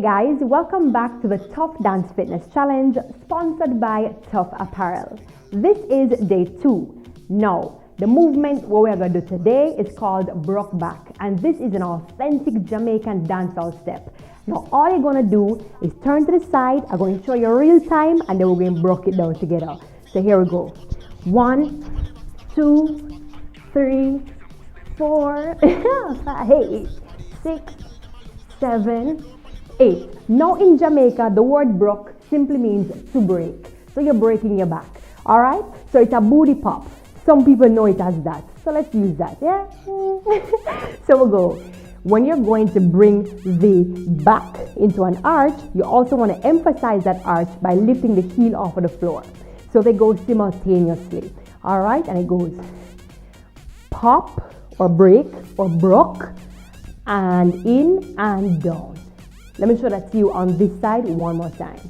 Hey guys, welcome back to the Tuff Dance Fitness Challenge sponsored by Tuff Apparel. This is day 2. Now, the movement what we're going to do today is called broke back, and this is an authentic Jamaican dancehall step. Now, all you're going to do is turn to the side. I'm going to show you real time, and then we're going to break it down together. So here we go. 1, 2, 3, 4, 5, 6, 7, 8. Now in Jamaica, the word broke simply means to break. So you're breaking your back. Alright? So it's a booty pop. Some people know it as that. So let's use that. Yeah? So we'll go. When you're going to bring the back into an arch, you also want to emphasize that arch by lifting the heel off of the floor. So they go simultaneously. Alright? And it goes pop or break or broke and in and down. Let me show that to you on this side one more time.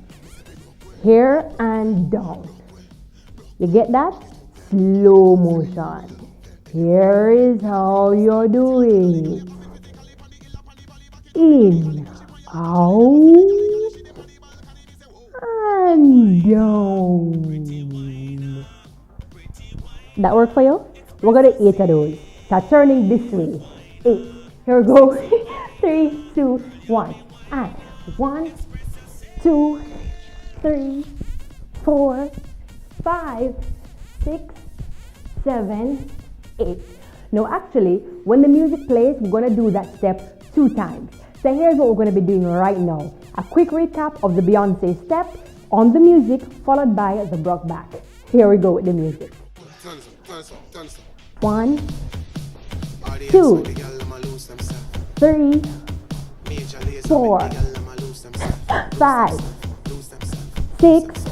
Here and down. You get that? Slow motion. Here is how you do it. In, out, and down. That work for you? We're going to 8 of those. Start turning this way. 8. Here we go. 3, 2, 1. And 1, 2, 3, 4, 5, 6, 7, 8. Now actually, when the music plays, we're going to do that step 2 times. So here's what we're going to be doing right now. A quick recap of the Beyonce step on the music, followed by the broke back. Here we go with the music. 1, 2, 3, 4, 5, 6,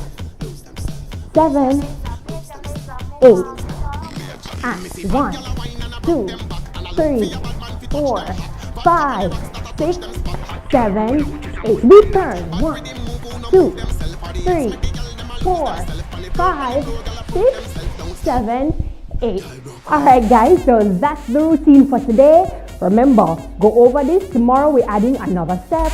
7, 8. And 1, 2, 3, 4, 5, 6, 7, 8. We turn. 1, 2, 3, 4, 5, 6, 7, 8. Alright guys, so that's the routine for today. Remember, go over this. Tomorrow we're adding another step.